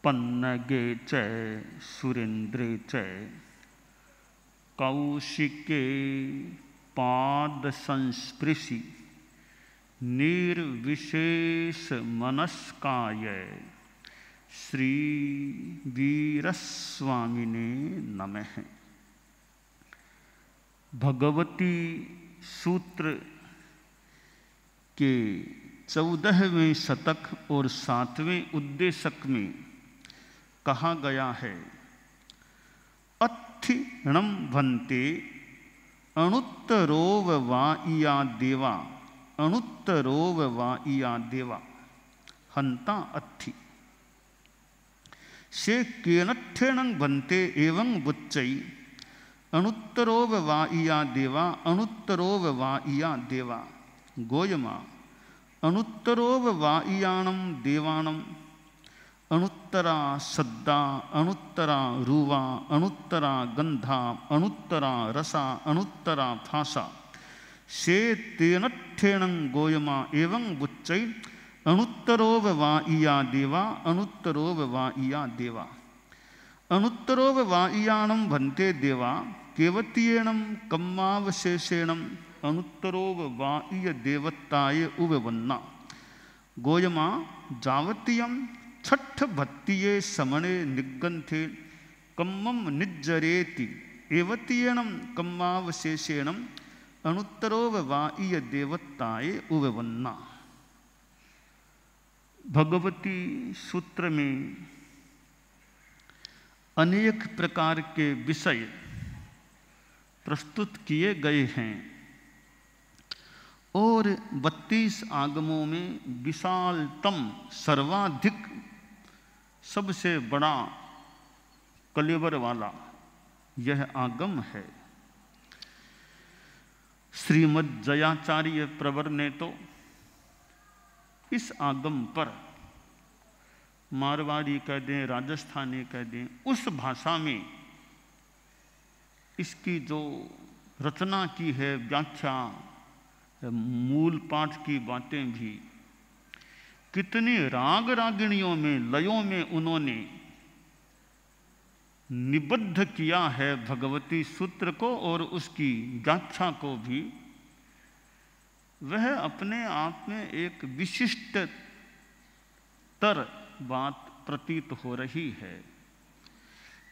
पन्नगे च सुरेन्द्रे च कौशिके पाद संस्पृशि निर्विशेष मनस्काय श्री वीरस्वामिने नमः। भगवती सूत्र के 14वें शतक और 7वें उद्देशक में कहा गया है, अत्थिणम भन्ते अणुत्तरोव वा इया देवा, अणुत्तरोव वा इया देवा, हंता अत्थि से केनठ्ठेणं भन्ते एवं बुच्चै अणुत्तरोव वा इया देवा, अणुत्तरोव वा इया देवा, गोयमा अणुत्तरोव वा इयाणं देवाणं, अणुत्तरा सद्दा, अणुत्तरा रूवा, अणुत्तरा गंधा, अणुत्तरा रसा, अणुत्तरा फासा, से तेनठ्ठेणं गोयमा एवं बुच्चै अणुत्तरोव वा इया देवा, अणुत्तरोव वा इया देवा, अणुत्तरोव वा इयाणं भन्ते देवा, केवत्येणं कम्मावशेषेणं अणुत्तरोव वा इय देवत्ताय उववन्ना, गोयमा जावतीयं छठ भत्तिये समणे निगंथे कम्मम निज्जरेति एवत्येणं कम्मावशेषेणं अणुत्तरोव वा इय देवत्ताय उववन्ना। भगवती सूत्र में अनेक प्रकार के विषय प्रस्तुत किए गए हैं और 32 आगमों में विशालतम सर्वाधिक सबसे बड़ा कलेवर वाला यह आगम है। श्रीमद् जयाचार्य प्रवर ने तो इस आगम पर मारवाड़ी कह दें, राजस्थानी कह दें, उस भाषा में इसकी जो रचना की है, व्याख्या, मूल पाठ की बातें भी कितनी राग रागिणियों में, लयों में उन्होंने निबद्ध किया है भगवती सूत्र को और उसकी व्याख्या को भी, वह अपने आप में एक विशिष्टतर बात प्रतीत हो रही है।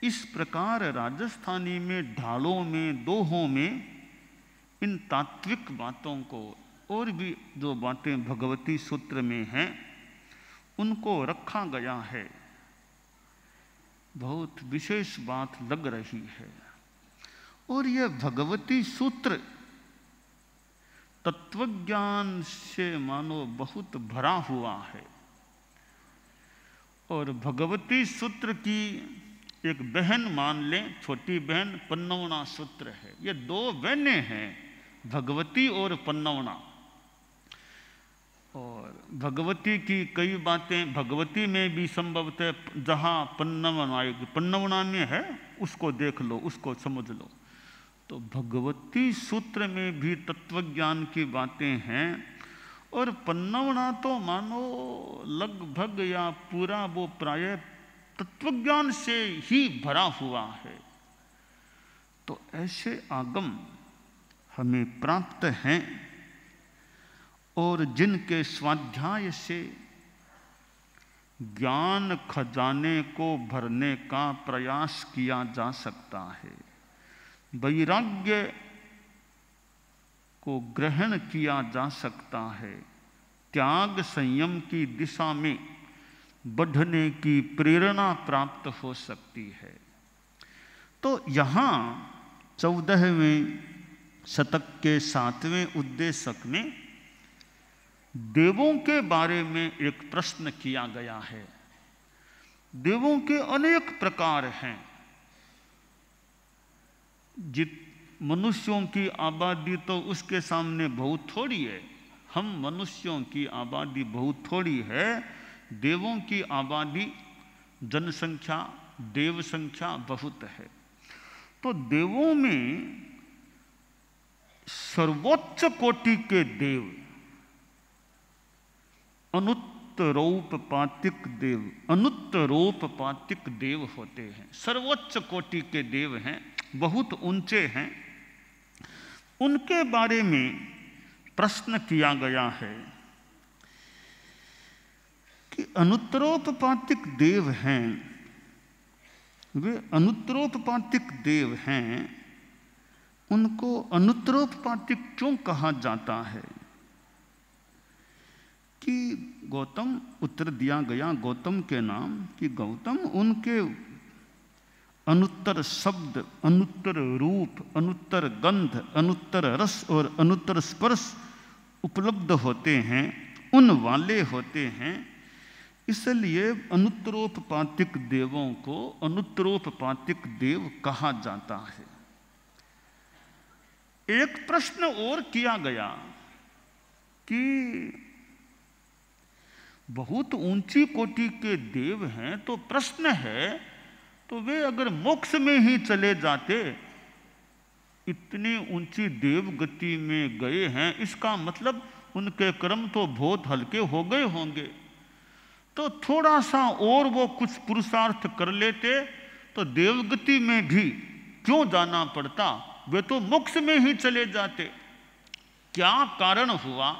इस प्रकार राजस्थानी में ढालों में, दोहों में इन तात्विक बातों को और भी जो बातें भगवती सूत्र में हैं उनको रखा गया है। बहुत विशेष बात लग रही है। और यह भगवती सूत्र तत्वज्ञान से मानो बहुत भरा हुआ है। और भगवती सूत्र की एक बहन मान लें, छोटी बहन पन्नवना सूत्र है। ये 2 बहनें हैं, भगवती और पन्नवना। और भगवती की कई बातें भगवती में भी संभवतः जहाँ पन्नवना में है उसको देख लो, उसको समझ लो। तो भगवती सूत्र में भी तत्वज्ञान की बातें हैं और पन्नवना तो मानो लगभग या पूरा वो प्राय तत्वज्ञान से ही भरा हुआ है। तो ऐसे आगम हमें प्राप्त हैं और जिनके स्वाध्याय से ज्ञान खजाने को भरने का प्रयास किया जा सकता है, वैराग्य को ग्रहण किया जा सकता है, त्याग संयम की दिशा में बढ़ने की प्रेरणा प्राप्त हो सकती है। तो यहाँ 14वें शतक के 7वें उद्देशक में देवों के बारे में एक प्रश्न किया गया है। देवों के अनेक प्रकार हैं। मनुष्यों की आबादी तो उसके सामने बहुत थोड़ी है। हम मनुष्यों की आबादी बहुत थोड़ी है। देवों की आबादी जनसंख्या, देव संख्या बहुत है। तो देवों में सर्वोच्च कोटि के देव अनुत्तरोपपातिक देव, अनुत्तरोपपातिक देव होते हैं। सर्वोच्च कोटि के देव हैं, बहुत ऊंचे हैं। उनके बारे में प्रश्न किया गया है कि अनुत्तरोपपातिक देव हैं, वे अनुत्तरोपपातिक देव हैं, उनको अनुत्तरोपपातिक क्यों कहा जाता है? कि गौतम, उत्तर दिया गया गौतम के नाम कि गौतम उनके अनुत्तर शब्द, अनुत्तर रूप, अनुत्तर गंध, अनुत्तर रस और अनुत्तर स्पर्श उपलब्ध होते हैं, उन वाले होते हैं। इसलिए अनुत्तरोपपातिक देवों को अनुत्तरोपपातिक देव कहा जाता है। एक प्रश्न और किया गया कि बहुत ऊंची कोटि के देव हैं, तो प्रश्न है तो वे अगर मोक्ष में ही चले जाते, इतनी ऊंची देव गति में गए हैं, इसका मतलब उनके कर्म तो बहुत हल्के हो गए होंगे। तो थोड़ा सा और वो कुछ पुरुषार्थ कर लेते तो देवगति में भी क्यों जाना पड़ता, वे तो मोक्ष में ही चले जाते। क्या कारण हुआ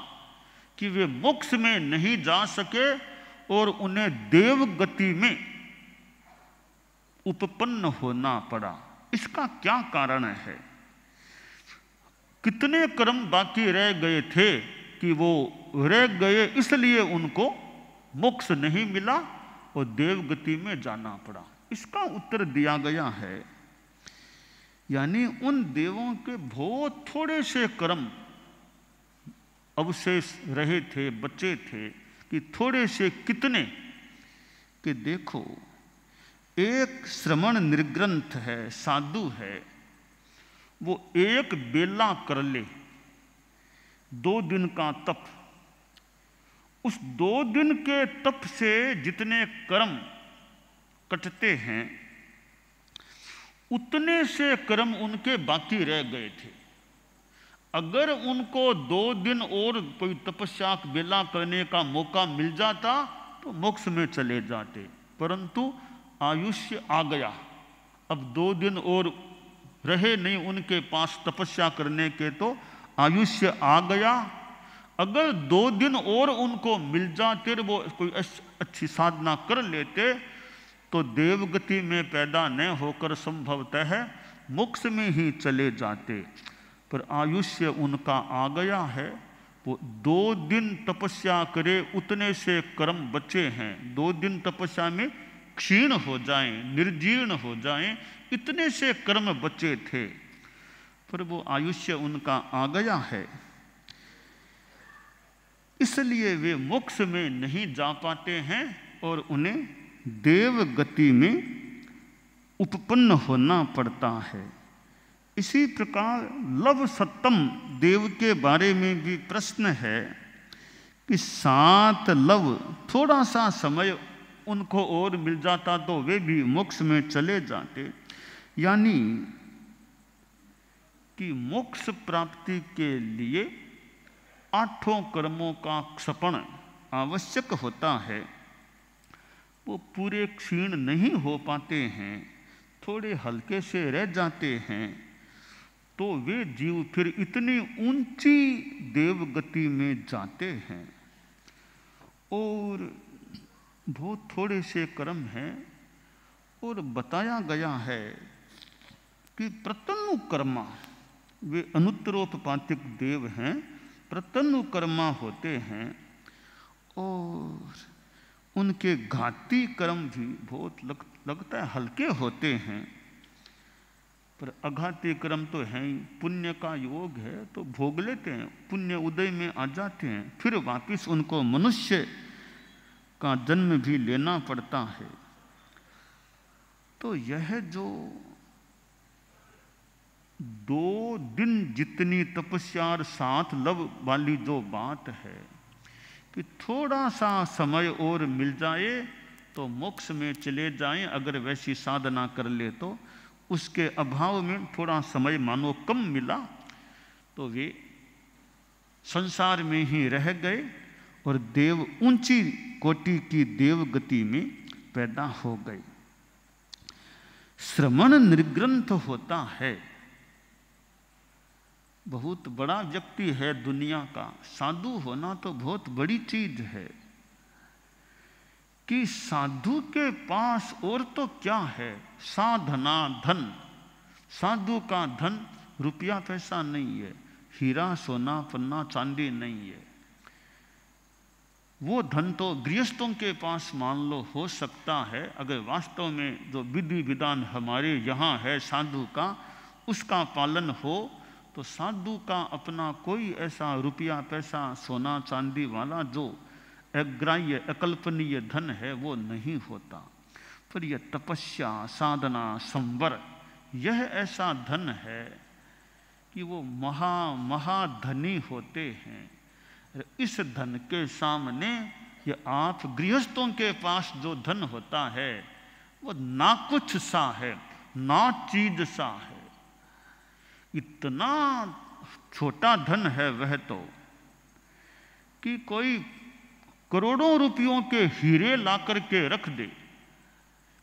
कि वे मोक्ष में नहीं जा सके और उन्हें देव गति में उपपन्न होना पड़ा? इसका क्या कारण है? कितने कर्म बाकी रह गए थे कि वो रह गए, इसलिए उनको मोक्ष नहीं मिला और देव गति में जाना पड़ा? इसका उत्तर दिया गया है, यानी उन देवों के बहुत थोड़े से कर्म अवशेष रहे थे, बचे थे। कि थोड़े से कितने, कि देखो एक श्रमण निर्ग्रंथ है, साधु है, वो एक बेला कर ले, 2 दिन का तप, उस 2 दिन के तप से जितने कर्म कटते हैं उतने से कर्म उनके बाकी रह गए थे। अगर उनको 2 दिन और कोई तपस्या बेला करने का मौका मिल जाता तो मोक्ष में चले जाते, परंतु आयुष्य आ गया, अब 2 दिन और रहे नहीं उनके पास तपस्या करने के, तो आयुष्य आ गया। अगर 2 दिन और उनको मिल जाते, वो कोई अच्छी साधना कर लेते, तो देवगति में पैदा न होकर संभवतः मोक्ष में ही चले जाते। पर आयुष्य उनका आ गया है, वो 2 दिन तपस्या करे उतने से कर्म बचे हैं, 2 दिन तपस्या में क्षीण हो जाएं, निर्जीर्ण हो जाएं, इतने से कर्म बचे थे, पर वो आयुष्य उनका आ गया है। इसलिए वे मोक्ष में नहीं जा पाते हैं और उन्हें देव गति में उपपन्न होना पड़ता है। इसी प्रकार लव सत्तम देव के बारे में भी प्रश्न है कि 7 लव, थोड़ा सा समय उनको और मिल जाता तो वे भी मोक्ष में चले जाते। यानी कि मोक्ष प्राप्ति के लिए 8 कर्मों का क्षपण आवश्यक होता है, वो पूरे क्षीण नहीं हो पाते हैं, थोड़े हल्के से रह जाते हैं, तो वे जीव फिर इतनी ऊंची देवगति में जाते हैं। और बहुत थोड़े से कर्म हैं, और बताया गया है कि प्रतनुकर्मा, वे अनुत्तरोपपातिक देव हैं, प्रतनुकर्मा होते हैं, और उनके घाती कर्म भी बहुत लगता है हल्के होते हैं, पर अघाती कर्म तो है ही, पुण्य का योग है तो भोग लेते हैं, पुण्य उदय में आ जाते हैं, फिर वापस उनको मनुष्य का जन्म भी लेना पड़ता है। तो यह जो 2 दिन जितनी तपस्या और 7 लव वाली जो बात है कि थोड़ा सा समय और मिल जाए तो तो मोक्ष में चले जाएं अगर वैसी साधना कर ले तो। उसके अभाव में थोड़ा समय मानो कम मिला तो वे संसार में ही रह गए और देव ऊंची कोटि की देव गति में पैदा हो गए। श्रमण निर्ग्रंथ होता है, बहुत बड़ा व्यक्ति है दुनिया का, साधु होना तो बहुत बड़ी चीज है कि साधु के पास और तो क्या है, साधना धन। साधु का धन रुपया पैसा नहीं है, हीरा सोना पन्ना चांदी नहीं है। वो धन तो गृहस्थों के पास मान लो हो सकता है, अगर वास्तव में जो विधि विधान हमारे यहाँ है साधु का, उसका पालन हो तो साधु का अपना कोई ऐसा रुपया पैसा सोना चांदी वाला जो अग्राह्य अकल्पनीय धन है वो नहीं होता। पर यह तपस्या साधना संवर यह ऐसा धन है कि वो महाधनी होते हैं। इस धन के सामने ये आप गृहस्थों के पास जो धन होता है वो ना कुछ सा है, ना चीज सा है। इतना छोटा धन है वह तो कि कोई करोड़ों रुपयों के हीरे ला करके रख दे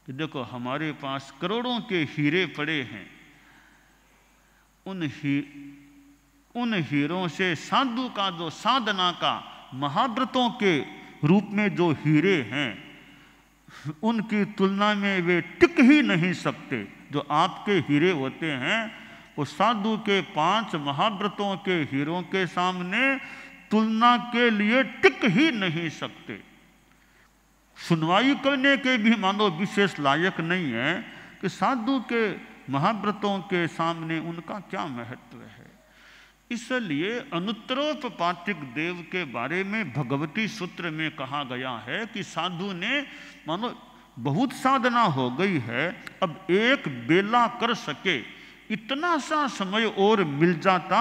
कि देखो हमारे पास करोड़ों के हीरे पड़े हैं। उन हीरों से साधु का जो साधना का महाव्रतों के रूप में जो हीरे हैं उनकी तुलना में वे टिक ही नहीं सकते। जो आपके हीरे होते हैं वो साधु के 5 महाव्रतों के हीरों के सामने तुलना के लिए टिक ही नहीं सकते। सुनवाई करने के भी मानो विशेष लायक नहीं है कि साधु के महाव्रतों के सामने उनका क्या महत्व है। इसलिए अनुत्तरोपपातिक देव के बारे में भगवती सूत्र में कहा गया है कि साधु ने मानो बहुत साधना हो गई है, अब एक बेला कर सके इतना सा समय और मिल जाता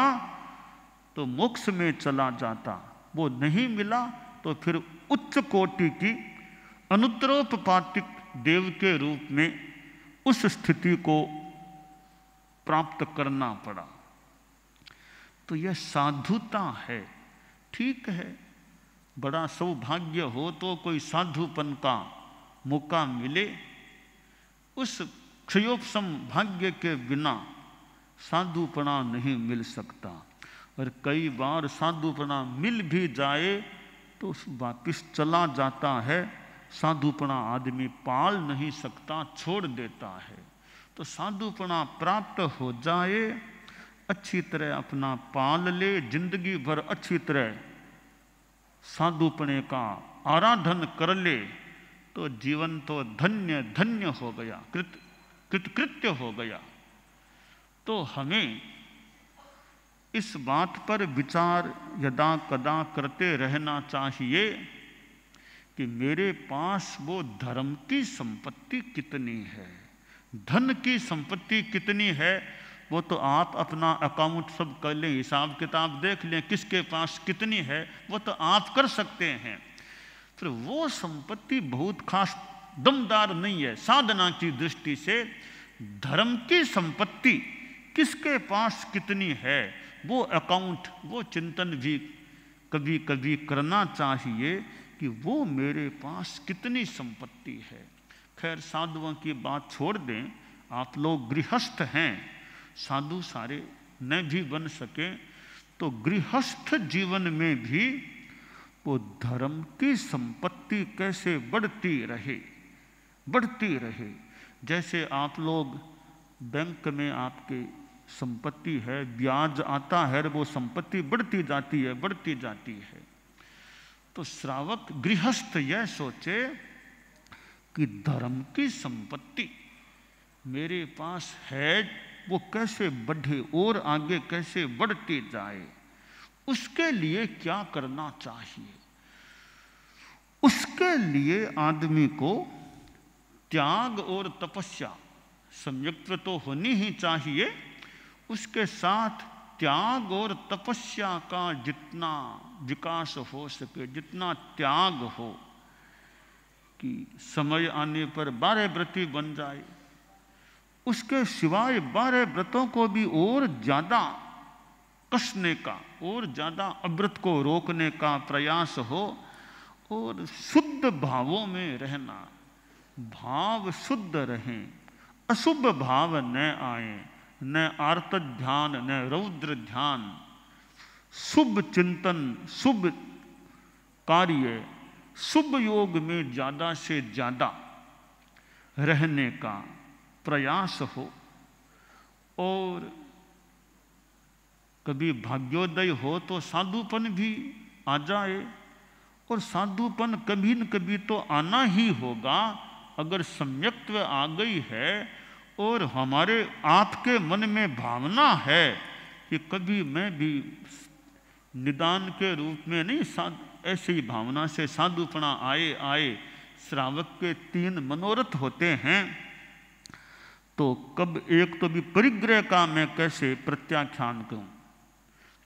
तो मोक्ष में चला जाता। वो नहीं मिला तो फिर उच्च कोटि की अनुत्तरोपपातिक देव के रूप में उस स्थिति को प्राप्त करना पड़ा। तो यह साधुता है। ठीक है, बड़ा सौभाग्य हो तो कोई साधुपन का मौका मिले, उस क्षयोपम भाग्य के बिना साधुपना नहीं मिल सकता। और कई बार साधुपना मिल भी जाए तो वापिस चला जाता है। साधुपना आदमी पाल नहीं सकता, छोड़ देता है। तो साधुपना प्राप्त हो जाए, अच्छी तरह अपना पाल ले, जिंदगी भर अच्छी तरह साधुपने का आराधन कर ले तो जीवन तो धन्य धन्य हो गया, कृतकृत्य हो गया। तो हमें इस बात पर विचार यदा कदा करते रहना चाहिए कि मेरे पास वो धर्म की संपत्ति कितनी है, धन की संपत्ति कितनी है। वो तो आप अपना अकाउंट सब कर लें, हिसाब किताब देख लें किसके पास कितनी है, वो तो आप कर सकते हैं। फिर वो संपत्ति बहुत खास दमदार नहीं है। साधना की दृष्टि से धर्म की संपत्ति किसके पास कितनी है वो अकाउंट, वो चिंतन भी कभी कभी करना चाहिए कि वो मेरे पास कितनी संपत्ति है। खैर साधुओं की बात छोड़ दें, आप लोग गृहस्थ हैं, साधु सारे न भी बन सके तो गृहस्थ जीवन में भी वो धर्म की संपत्ति कैसे बढ़ती रहे। जैसे आप लोग बैंक में आपके संपत्ति है, ब्याज आता है, वो संपत्ति बढ़ती जाती है। तो श्रावक गृहस्थ यह सोचे कि धर्म की संपत्ति मेरे पास है, वो कैसे बढ़े और आगे कैसे बढ़ती जाए, उसके लिए क्या करना चाहिए। उसके लिए आदमी को त्याग और तपस्या संयुक्त तो होनी ही चाहिए। उसके साथ त्याग और तपस्या का जितना विकास हो सके, जितना त्याग हो, कि समय आने पर 12 व्रती बन जाए, उसके सिवाय 12 व्रतों को भी और ज्यादा कसने का और ज्यादा अव्रत को रोकने का प्रयास हो और शुद्ध भावों में रहना, भाव शुद्ध रहें, अशुभ भाव न आए, न आर्त ध्यान न रौद्र ध्यान, शुभ चिंतन, शुभ कार्य, शुभ योग में ज्यादा से ज्यादा रहने का प्रयास हो। और कभी भाग्योदय हो तो साधुपन भी आ जाए, और साधुपन कभी न कभी तो आना ही होगा। अगर सम्यक्त्व आ गई है और हमारे आपके मन में भावना है कि कभी मैं भी निदान के रूप में नहीं, ऐसी ही भावना से साधुपना आए। श्रावक के 3 मनोरथ होते हैं, तो कब एक तो भी परिग्रह का मैं कैसे प्रत्याख्यान करूं,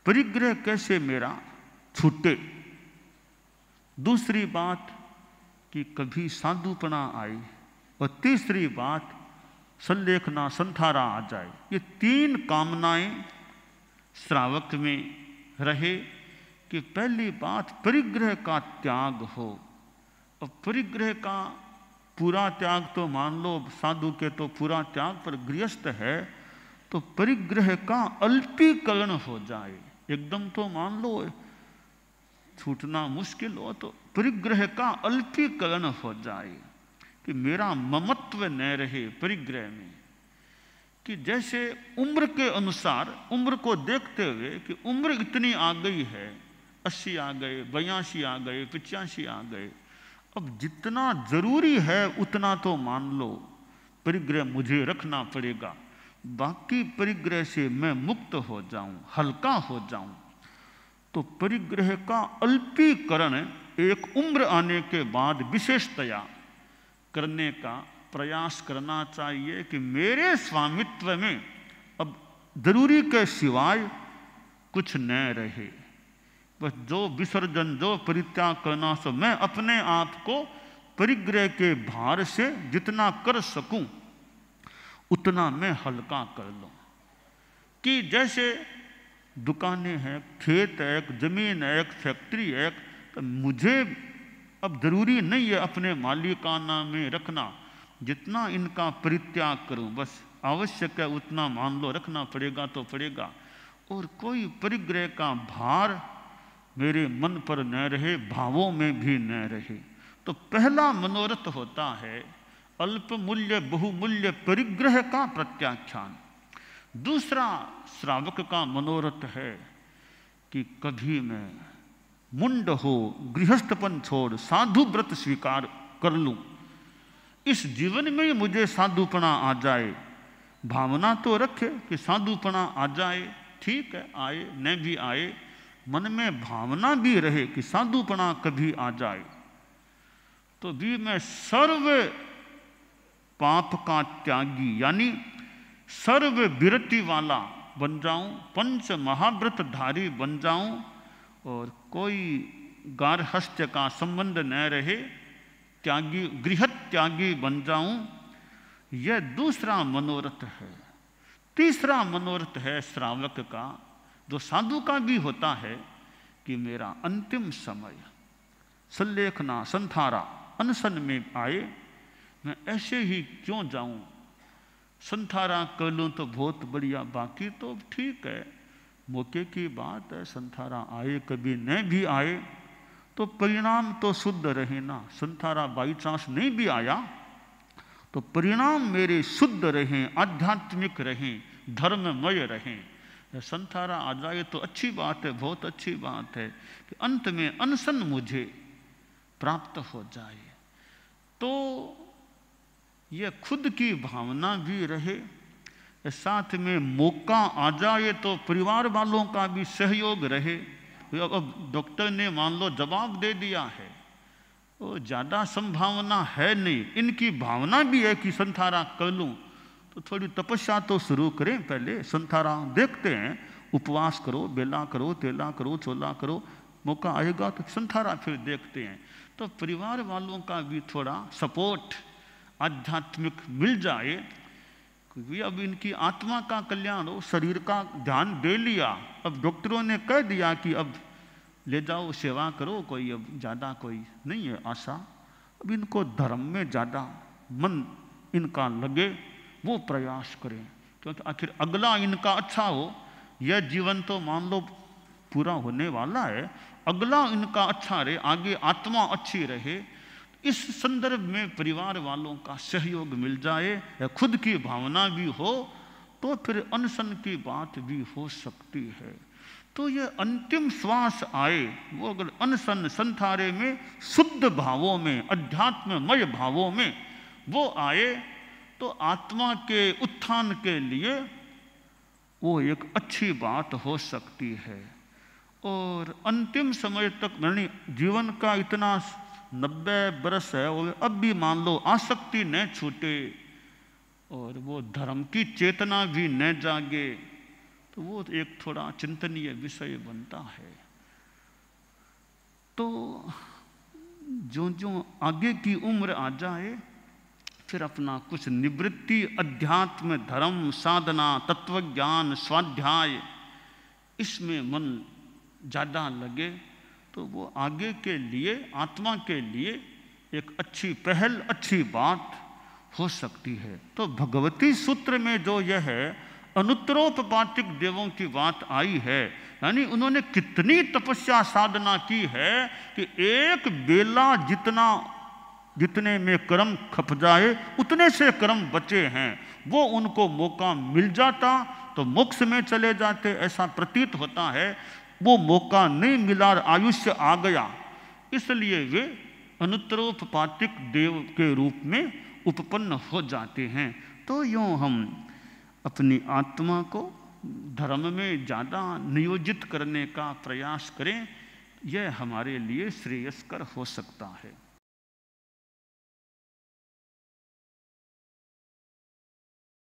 परिग्रह कैसे मेरा छूटे। दूसरी बात कि कभी साधुपना आए, और तीसरी बात संलेखना संथारा आ जाए। ये 3 कामनाएं श्रावक में रहे कि पहली बात परिग्रह का त्याग हो। और परिग्रह का पूरा त्याग तो मान लो साधु के तो पूरा त्याग, पर गृहस्थ है तो परिग्रह का अल्पीकरण हो जाए। एकदम तो मान लो छूटना मुश्किल हो तो परिग्रह का अल्पीकरण हो जाए, कि मेरा ममत्व न रहे परिग्रह में। कि जैसे उम्र के अनुसार, उम्र को देखते हुए कि उम्र इतनी आ गई है, 80 आ गए, 82 आ गए, 85 आ गए, अब जितना जरूरी है उतना तो मान लो परिग्रह मुझे रखना पड़ेगा, बाकी परिग्रह से मैं मुक्त हो जाऊं, हल्का हो जाऊं। तो परिग्रह का अल्पीकरण एक उम्र आने के बाद विशेषतया करने का प्रयास करना चाहिए, कि मेरे स्वामित्व में अब जरूरी के सिवाय कुछ न रहे। बस जो विसर्जन, जो परित्याग करना, सो मैं अपने आप को परिग्रह के भार से जितना कर सकूं उतना मैं हल्का कर लूं। कि जैसे दुकानें हैं, खेत है, जमीन है, फैक्ट्री है, तो मुझे अब जरूरी नहीं है अपने मालिकाना में रखना, जितना इनका परित्याग करूं, बस आवश्यक है उतना मान लो रखना पड़ेगा तो पड़ेगा। और कोई परिग्रह का भार मेरे मन पर न रहे, भावों में भी न रहे। तो पहला मनोरथ होता है अल्प मूल्य बहुमूल्य परिग्रह का प्रत्याख्यान। दूसरा श्रावक का मनोरथ है कि कभी मैं मुंड हो, गृहस्थपन छोड़ साधु व्रत स्वीकार कर लूं, इस जीवन में ही मुझे साधुपना आ जाए। भावना तो रखे कि साधुपना आ जाए, ठीक है, आए न भी आए, मन में भावना भी रहे कि साधुपना कभी आ जाए, तो भी मैं सर्व पाप का त्यागी यानी सर्व विरति वाला बन जाऊं, पंच महाव्रत धारी बन जाऊं, और कोई गार्हस्थ्य का संबंध न रहे, त्यागी, गृहत त्यागी बन जाऊं। यह दूसरा मनोरथ है। तीसरा मनोरथ है श्रावक का, जो साधु का भी होता है, कि मेरा अंतिम समय संलेखना संथारा अनशन में आए, मैं ऐसे ही क्यों जाऊं, संथारा कर लूं तो बहुत बढ़िया, बाकी तो ठीक है, मौके की बात है, संथारा आए कभी न भी आए तो परिणाम तो शुद्ध रहे ना। संथारा बाई चांस नहीं भी आया तो परिणाम मेरे शुद्ध रहें, आध्यात्मिक रहें, धर्ममय रहें। संथारा आ जाए तो अच्छी बात है, बहुत अच्छी बात है कि अंत में अनशन मुझे प्राप्त हो जाए। तो यह खुद की भावना भी रहे, साथ में मौका आ जाए तो परिवार वालों का भी सहयोग रहे। अब डॉक्टर ने मान लो जवाब दे दिया है, तो ज़्यादा संभावना है नहीं, इनकी भावना भी है कि संथारा कर लूँ, तो थोड़ी तपस्या तो शुरू करें पहले, संथारा देखते हैं, उपवास करो, बेला करो, तेला करो, चोला करो, मौका आएगा तो संथारा फिर देखते हैं। तो परिवार वालों का भी थोड़ा सपोर्ट आध्यात्मिक मिल जाए, क्योंकि अब इनकी आत्मा का कल्याण हो, शरीर का ध्यान दे लिया, अब डॉक्टरों ने कह दिया कि अब ले जाओ सेवा करो, कोई अब ज़्यादा कोई नहीं है आशा, अब इनको धर्म में ज़्यादा मन इनका लगे, वो प्रयास करें, क्योंकि आखिर अगला इनका अच्छा हो। यह जीवन तो मान लो पूरा होने वाला है, अगला इनका अच्छा रहे, आगे आत्मा अच्छी रहे, इस संदर्भ में परिवार वालों का सहयोग मिल जाए या खुद की भावना भी हो, तो फिर अनशन की बात भी हो सकती है। तो ये अंतिम श्वास आए, वो अगर अनशन संथारे में शुद्ध भावों में, अध्यात्ममय भावों में वो आए, तो आत्मा के उत्थान के लिए वो एक अच्छी बात हो सकती है। और अंतिम समय तक, यानी जीवन का इतना 90 बरस है, वो अब भी मान लो आसक्ति न छूटे और वो धर्म की चेतना भी न जागे, तो वो एक थोड़ा चिंतनीय विषय बनता है। तो जो जो आगे की उम्र आ जाए, फिर अपना कुछ निवृत्ति, अध्यात्म, धर्म, साधना, तत्वज्ञान, स्वाध्याय, इसमें मन ज़्यादा लगे, तो वो आगे के लिए, आत्मा के लिए एक अच्छी पहल, अच्छी बात हो सकती है। तो भगवती सूत्र में जो यह है अनुत्तरोपपातिक देवों की बात आई है, यानी उन्होंने कितनी तपस्या साधना की है कि एक बेला जितने में कर्म खप जाए उतने से कर्म बचे हैं, वो उनको मौका मिल जाता तो मोक्ष में चले जाते, ऐसा प्रतीत होता है। वो मौका नहीं मिला, आयुष्य आ गया, इसलिए वे अनुत्तरोपपातिक देव के रूप में उपपन्न हो जाते हैं। तो यूँ हम अपनी आत्मा को धर्म में ज़्यादा नियोजित करने का प्रयास करें, यह हमारे लिए श्रेयस्कर हो सकता है।